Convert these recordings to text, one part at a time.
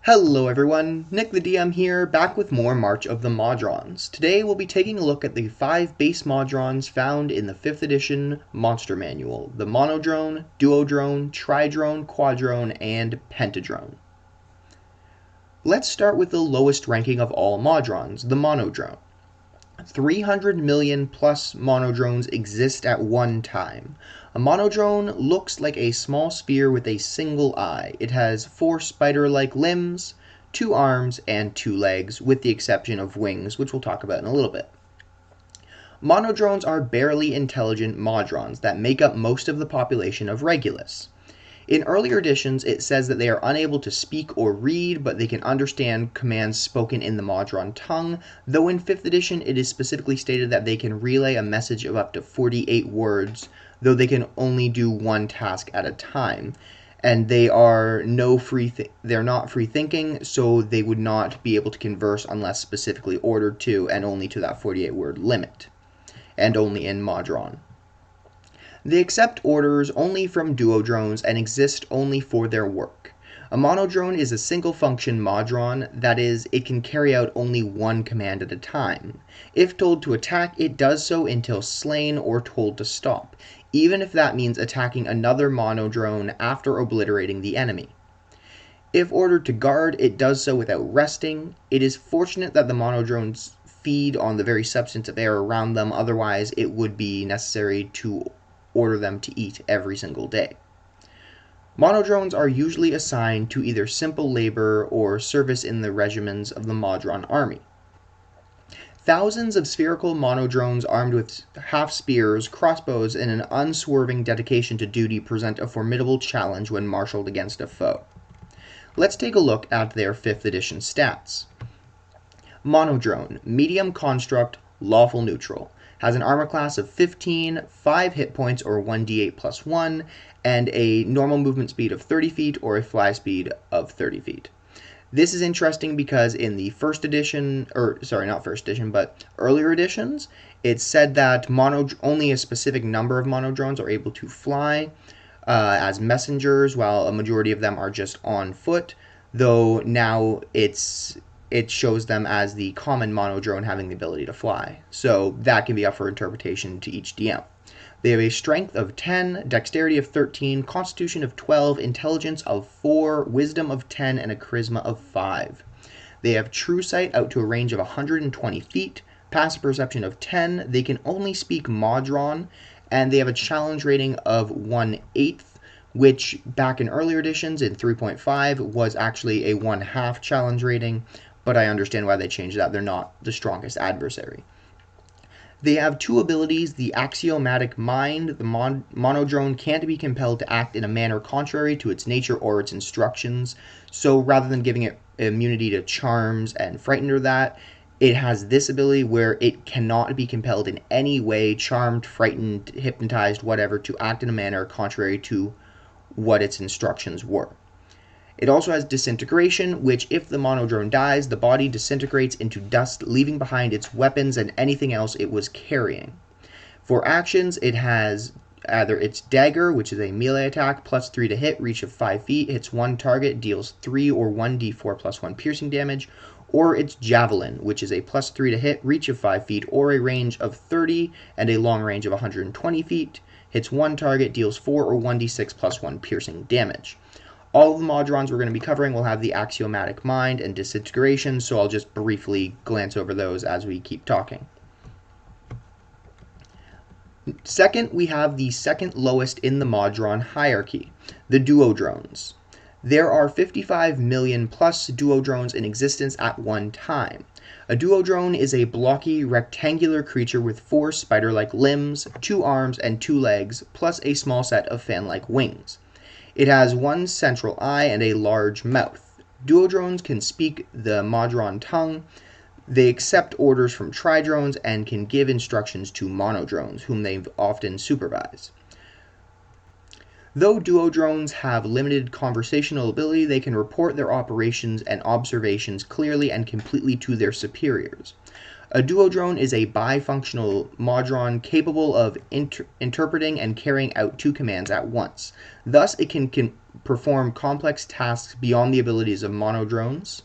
Hello everyone, Nick the DM here, back with more March of the Modrons. Today we'll be taking a look at the 5 base Modrons found in the 5th edition Monster Manual, the Monodrone, Duodrone, Tridrone, Quadron, and Pentadrone. Let's start with the lowest ranking of all Modrons, the Monodrone. 300 million plus monodrones exist at one time. A monodrone looks like a small spear with a single eye. It has 4 spider-like limbs, 2 arms, and 2 legs, with the exception of wings, which we'll talk about in a little bit. Monodrones are barely intelligent modrons that make up most of the population of Regulus. In earlier editions, it says that they are unable to speak or read, but they can understand commands spoken in the Modron tongue, though in 5th edition it is specifically stated that they can relay a message of up to 48 words, though they can only do one task at a time. And they are they're not free thinking, so they would not be able to converse unless specifically ordered to, and only to that 48 word limit, and only in Modron. They accept orders only from duodrones and exist only for their work. A monodrone is a single-function modron, that is, it can carry out only one command at a time. If told to attack, it does so until slain or told to stop, even if that means attacking another monodrone after obliterating the enemy. If ordered to guard, it does so without resting. It is fortunate that the monodrones feed on the very substance of air around them, otherwise it would be necessary to order them to eat every single day. Monodrones are usually assigned to either simple labor or service in the regiments of the Modron army. Thousands of spherical monodrones armed with half-spears, crossbows, and an unswerving dedication to duty present a formidable challenge when marshaled against a foe. Let's take a look at their 5th edition stats. Monodrone, medium construct, lawful neutral. Has an armor class of 15, 5 hit points or 1d8 plus 1, and a normal movement speed of 30 feet or a fly speed of 30 feet. This is interesting because in the first edition, but earlier editions, it said that only a specific number of monodrones are able to fly as messengers, while a majority of them are just on foot, though now it shows them as the common monodrone having the ability to fly. So that can be up for interpretation to each DM. They have a strength of 10, dexterity of 13, constitution of 12, intelligence of 4, wisdom of 10, and a charisma of 5. They have true sight out to a range of 120 feet, passive perception of 10, they can only speak Modron, and they have a challenge rating of 1/8, which back in earlier editions in 3.5 was actually a 1/2 challenge rating, but I understand why they changed that. They're not the strongest adversary. They have 2 abilities, the axiomatic mind. The monodrone can't be compelled to act in a manner contrary to its nature or its instructions, so rather than giving it immunity to charms and frightened or that, it has this ability where it cannot be compelled in any way, charmed, frightened, hypnotized, whatever, to act in a manner contrary to what its instructions were. It also has disintegration, which if the monodrone dies, the body disintegrates into dust, leaving behind its weapons and anything else it was carrying. For actions, it has either its dagger, which is a melee attack, plus 3 to hit, reach of 5 feet, hits one target, deals 3 or 1d4 plus 1 piercing damage, or its javelin, which is a plus 3 to hit, reach of 5 feet, or a range of 30 and a long range of 120 feet, hits one target, deals 4 or 1d6 plus 1 piercing damage. All of the modrons we're going to be covering will have the axiomatic mind and disintegration, so I'll just briefly glance over those as we keep talking. Second, we have the second lowest in the Modron hierarchy, the Duodrones. There are 55 million plus duodrones in existence at one time. A duodrone is a blocky, rectangular creature with 4 spider-like limbs, 2 arms, and 2 legs, plus a small set of fan-like wings. It has 1 central eye and a large mouth. Duodrones can speak the Modron tongue. They accept orders from tridrones and can give instructions to monodrones, whom they often supervise. Though duodrones have limited conversational ability, they can report their operations and observations clearly and completely to their superiors. A duodrone is a bifunctional modron capable of interpreting and carrying out 2 commands at once. Thus, it can perform complex tasks beyond the abilities of monodrones.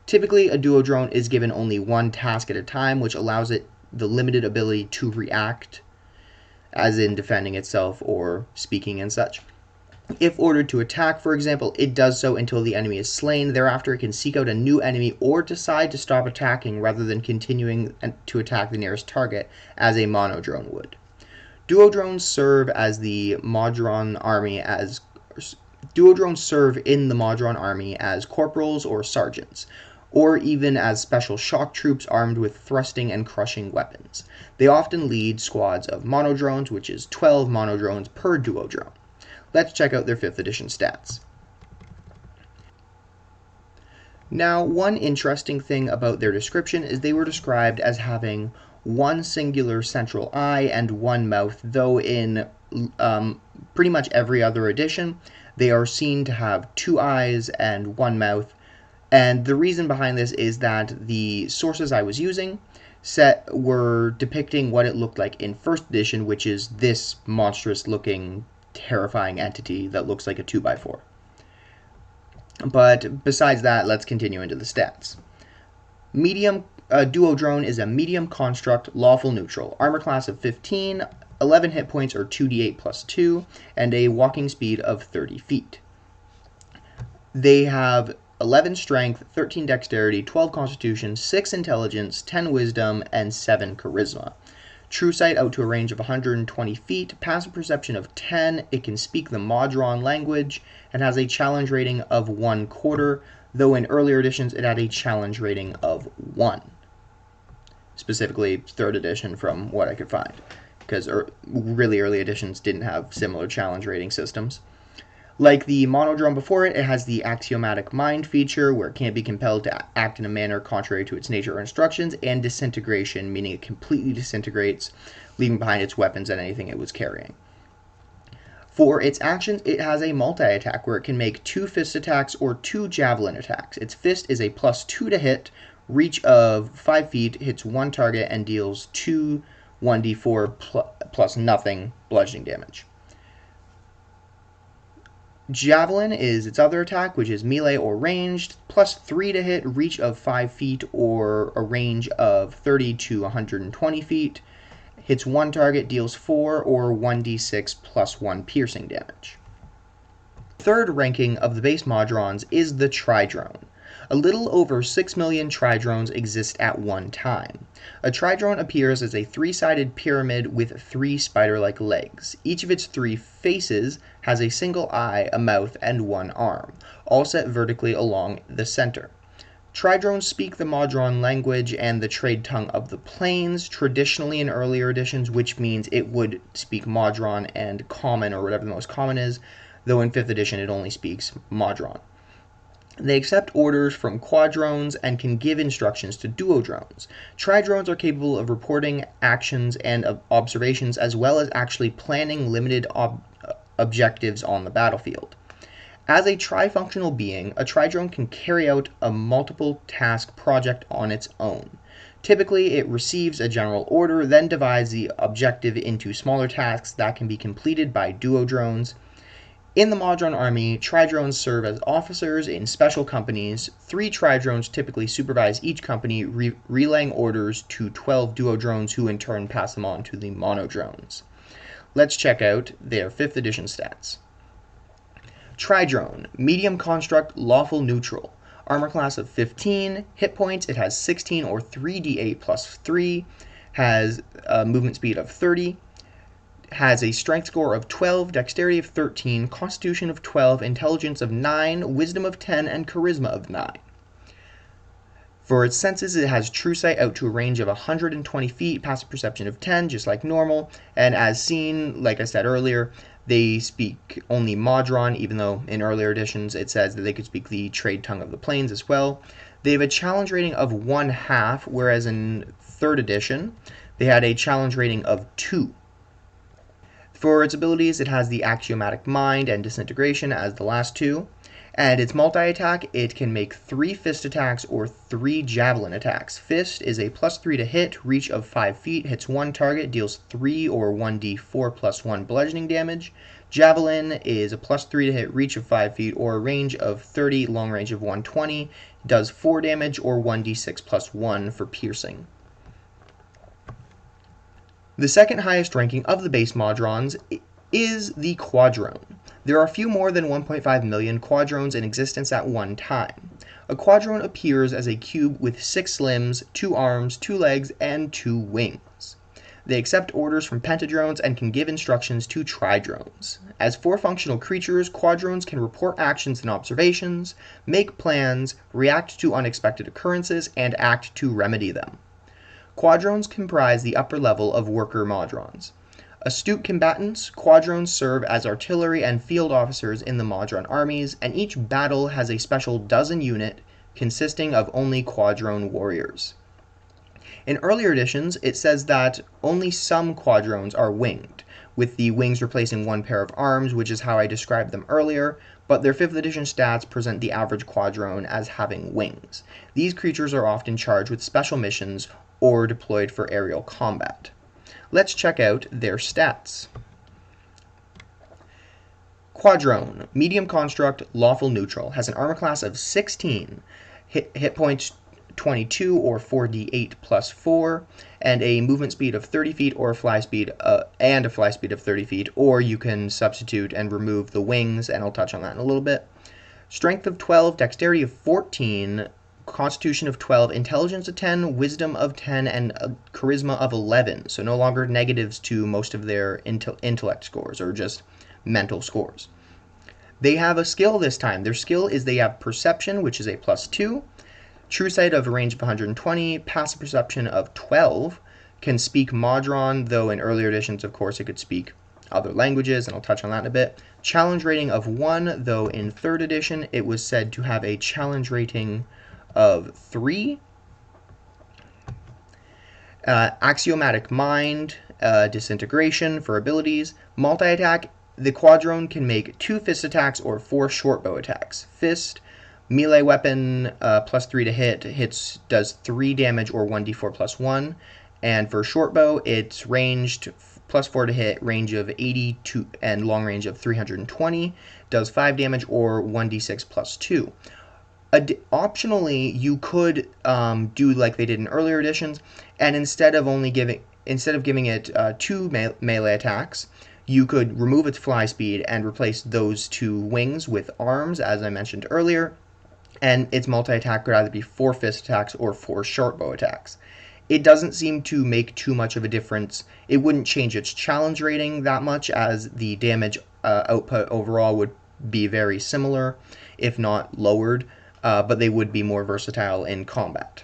Typically, a duodrone is given only one task at a time, which allows it the limited ability to react, as in defending itself or speaking and such. If ordered to attack, for example, it does so until the enemy is slain. Thereafter, it can seek out a new enemy or decide to stop attacking rather than continuing to attack the nearest target, as a monodrone would. Duodrones serve in the Modron army as corporals or sergeants, or even as special shock troops armed with thrusting and crushing weapons. They often lead squads of monodrones, which is 12 monodrones per duodrone. Let's check out their 5th edition stats. Now, one interesting thing about their description is they were described as having one singular central eye and one mouth, though in pretty much every other edition, they are seen to have 2 eyes and 1 mouth. And the reason behind this is that the sources I was using were depicting what it looked like in 1st edition, which is this monstrous-looking, terrifying entity that looks like a 2x4. But besides that, let's continue into the stats. Duodrone is a medium construct, lawful neutral, armor class of 15, 11 hit points or 2d8 plus 2, and a walking speed of 30 feet. They have 11 strength, 13 dexterity, 12 constitution, 6 intelligence, 10 wisdom, and 7 charisma. True sight out to a range of 120 feet, passive perception of 10, it can speak the Modron language, and has a challenge rating of 1/4, though in earlier editions it had a challenge rating of 1. Specifically 3rd edition from what I could find, because really early editions didn't have similar challenge rating systems. Like the monodrone before it, it has the axiomatic mind feature, where it can't be compelled to act in a manner contrary to its nature or instructions, and disintegration, meaning it completely disintegrates, leaving behind its weapons and anything it was carrying. For its actions, it has a multi-attack, where it can make 2 fist attacks or 2 javelin attacks. Its fist is a +2 to hit, reach of 5 feet, hits 1 target, and deals 2 1d4 plus nothing bludgeoning damage. Javelin is its other attack, which is melee or ranged, +3 to hit, reach of 5 feet or a range of 30 to 120 feet. Hits 1 target, deals 4 or 1d6 plus 1 piercing damage. Third ranking of the base Modrons is the Tridrone. A little over 6 million Tridrones exist at one time. A Tridrone appears as a 3-sided pyramid with 3 spider-like legs. Each of its 3 faces has a single eye, a mouth, and 1 arm, all set vertically along the center. Tridrones speak the Modron language and the trade tongue of the plains, traditionally in earlier editions, which means it would speak Modron and Common, or whatever the most common is, though in 5th edition it only speaks Modron. They accept orders from Quadrones and can give instructions to Duodrones. Tridrones are capable of reporting actions and observations, as well as actually planning limited objectives on the battlefield. As a trifunctional being, a Tridrone can carry out a multiple task project on its own. Typically, it receives a general order, then divides the objective into smaller tasks that can be completed by Duodrones. In the Modron army, Tridrones serve as officers in special companies. 3 Tridrones typically supervise each company, relaying orders to 12 Duodrones, who in turn pass them on to the Monodrones. Let's check out their 5th edition stats. Tridrone, medium construct, lawful neutral. Armor class of 15, hit points, it has 16 or 3d8 plus 3, has a movement speed of 30, has a strength score of 12, dexterity of 13, constitution of 12, intelligence of 9, wisdom of 10, and charisma of 9. For its senses, it has true sight out to a range of 120 feet, passive perception of 10, just like normal, and as seen, like I said earlier, they speak only Modron, even though in earlier editions it says that they could speak the trade tongue of the plains as well. They have a challenge rating of 1/2, whereas in 3rd edition, they had a challenge rating of 2. For its abilities, it has the axiomatic mind and disintegration as the last 2. And its multi-attack, it can make 3 fist attacks or 3 javelin attacks. Fist is a +3 to hit, reach of 5 feet, hits 1 target, deals 3 or 1d4 plus 1 bludgeoning damage. Javelin is a +3 to hit, reach of 5 feet, or a range of 30, long range of 120. Does 4 damage or 1d6 plus 1 for piercing. The second highest ranking of the base Modrons is the Quadrone. There are few more than 1.5 million Quadrones in existence at one time. A Quadrone appears as a cube with 6 limbs, 2 arms, 2 legs, and 2 wings. They accept orders from Pentadrones and can give instructions to Tridrones. As 4 functional creatures, Quadrones can report actions and observations, make plans, react to unexpected occurrences, and act to remedy them. Quadrones comprise the upper level of worker Modrons. Astute combatants, Quadrones serve as artillery and field officers in the Modron armies, and each battle has a special dozen unit consisting of only Quadrone warriors. In earlier editions, it says that only some Quadrones are winged, with the wings replacing one pair of arms, which is how I described them earlier, but their 5th edition stats present the average Quadrone as having wings. These creatures are often charged with special missions or deployed for aerial combat. Let's check out their stats. Quadrone, medium construct, lawful neutral, has an armor class of 16, hit points 22 or 4d8 plus 4, and a movement speed of 30 feet or a fly speed of 30 feet, or you can substitute and remove the wings, and I'll touch on that in a little bit. Strength of 12, dexterity of 14, constitution of 12, intelligence of 10, wisdom of 10, and charisma of 11, so no longer negatives to most of their intellect scores, or just mental scores. They have a skill this time. Their skill is they have perception, which is a +2, true sight of a range of 120, passive perception of 12, can speak Modron, though in earlier editions, of course, it could speak other languages, and I'll touch on that in a bit. Challenge rating of 1, though in 3rd edition, it was said to have a challenge rating of 3. Axiomatic mind, disintegration for abilities. Multi-attack, the Quadrone can make 2 fist attacks or 4 short bow attacks. Fist, melee weapon, +3 to hit, does 3 damage or 1d4 plus 1. And for short bow, it's ranged, +4 to hit, range of 82, and long range of 320, does 5 damage or 1d6 plus 2. Optionally, you could do like they did in earlier editions, and instead of giving it 2 melee attacks, you could remove its fly speed and replace those 2 wings with arms, as I mentioned earlier, and its multi-attack could either be 4 fist attacks or 4 short bow attacks. It doesn't seem to make too much of a difference. It wouldn't change its challenge rating that much, as the damage output overall would be very similar, if not lowered, but they would be more versatile in combat.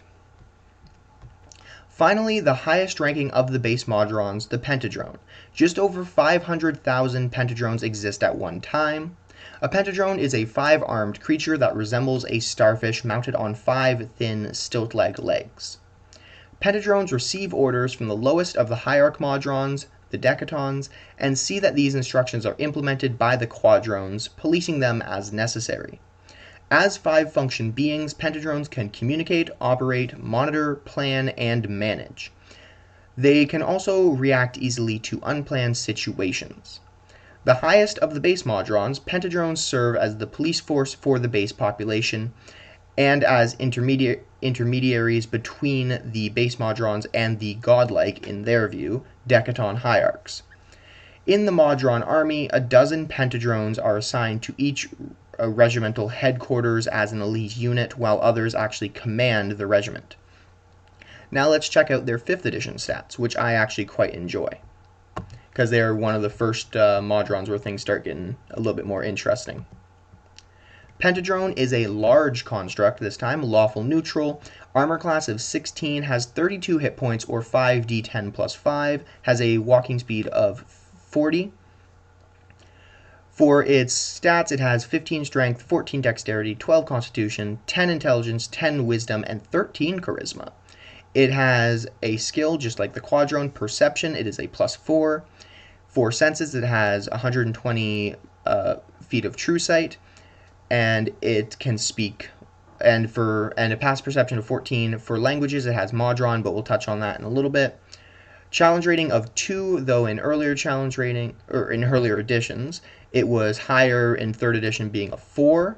Finally, the highest ranking of the base Modrons, the Pentadrone. Just over 500,000 Pentadrones exist at one time. A Pentadrone is a 5-armed creature that resembles a starfish mounted on 5 thin, stilt-like legs. Pentadrones receive orders from the lowest of the hierarch Modrons, the Decatons, and see that these instructions are implemented by the Quadrones, policing them as necessary. As 5-function beings, Pentadrones can communicate, operate, monitor, plan, and manage. They can also react easily to unplanned situations. The highest of the base Modrons, Pentadrones serve as the police force for the base population and as intermediaries between the base Modrons and the godlike, in their view, Decaton heirarchs. In the Modron army, a dozen Pentadrones are assigned to each regimental headquarters as an elite unit, while others actually command the regiment. Now let's check out their 5th edition stats, which I actually quite enjoy, because they're one of the first Modrons where things start getting a little bit more interesting. Pentadrone is a large construct this time, lawful neutral, armor class of 16, has 32 hit points or 5d10 plus 5, has a walking speed of 40. For its stats, it has 15 strength, 14 dexterity, 12 constitution, 10 intelligence, 10 wisdom, and 13 charisma. It has a skill just like the Quadrone, perception. It is a +4. For senses, it has 120 feet of true sight, and it can speak. And a passive perception of 14. For languages, it has Modron, but we'll touch on that in a little bit. Challenge rating of 2, though in earlier challenge rating, or in earlier editions, it was higher in 3rd edition being a 4.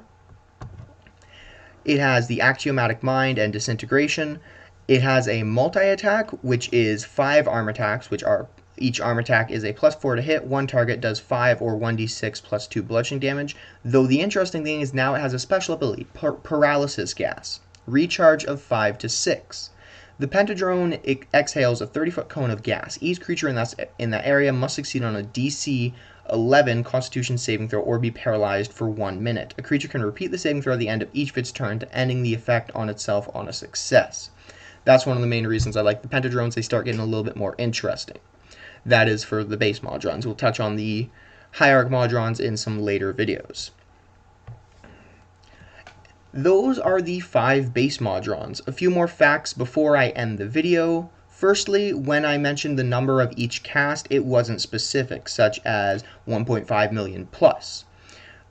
It has the Axiomatic Mind and Disintegration. It has a multi-attack, which is 5 arm attacks, which are each arm attack is a +4 to hit. One target does 5 or 1d6 plus 2 bludgeoning damage. Though the interesting thing is now it has a special ability, Paralysis Gas. Recharge of 5 to 6. The Pentadrone exhales a 30-foot cone of gas. Each creature in that area must succeed on a DC 11 Constitution saving throw or be paralyzed for 1 minute. A creature can repeat the saving throw at the end of each of its turn, to ending the effect on itself on a success. That's one of the main reasons I like the Pentadrones. They start getting a little bit more interesting. That is for the base Modrons. We'll touch on the Hierarch Modrons in some later videos. Those are the 5 base Modrons. A few more facts before I end the video. Firstly, when I mentioned the number of each cast, it wasn't specific, such as 1.5 million plus.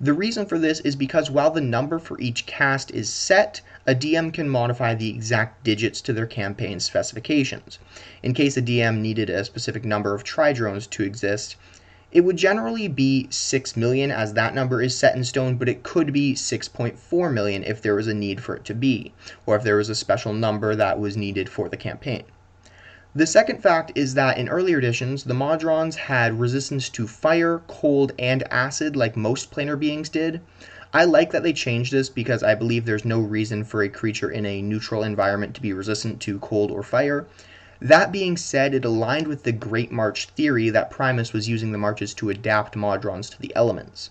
The reason for this is because while the number for each cast is set, a DM can modify the exact digits to their campaign specifications. In case a DM needed a specific number of Tridrones to exist, it would generally be 6 million, as that number is set in stone, but it could be 6.4 million if there was a need for it to be, or if there was a special number that was needed for the campaign. The second fact is that in earlier editions, the Modrons had resistance to fire, cold, and acid like most planar beings did. I like that they changed this because I believe there's no reason for a creature in a neutral environment to be resistant to cold or fire. That being said, it aligned with the Great March theory that Primus was using the marches to adapt Modrons to the elements,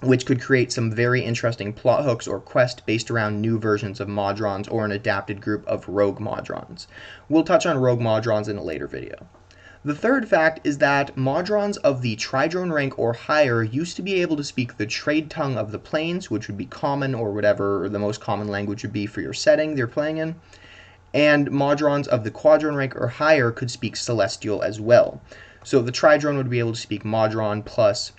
which could create some very interesting plot hooks or quests based around new versions of Modrons or an adapted group of rogue Modrons. We'll touch on rogue Modrons in a later video. The third fact is that Modrons of the Tridrone rank or higher used to be able to speak the trade tongue of the planes, which would be common or whatever the most common language would be for your setting they're playing in. And Modrons of the Quadron rank or higher could speak Celestial as well. So the Tridrone would be able to speak Modron plus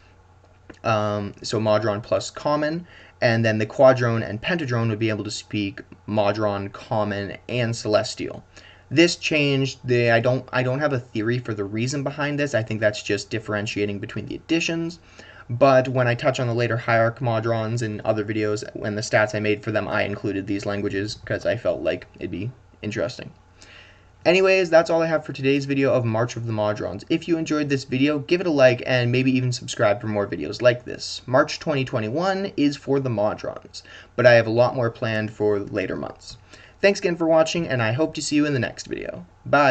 Modron plus Common, and then the Quadrone and Pentadrone would be able to speak Modron, Common, and Celestial. This changed. I don't have a theory for the reason behind this. I think that's just differentiating between the editions. But when I touch on the later Hierarch Modrons in other videos, when the stats I made for them, I included these languages because I felt like it'd be interesting. Anyways, that's all I have for today's video of March of the Modrons. If you enjoyed this video, give it a like and maybe even subscribe for more videos like this. March 2021 is for the Modrons, but I have a lot more planned for later months. Thanks again for watching, and I hope to see you in the next video. Bye!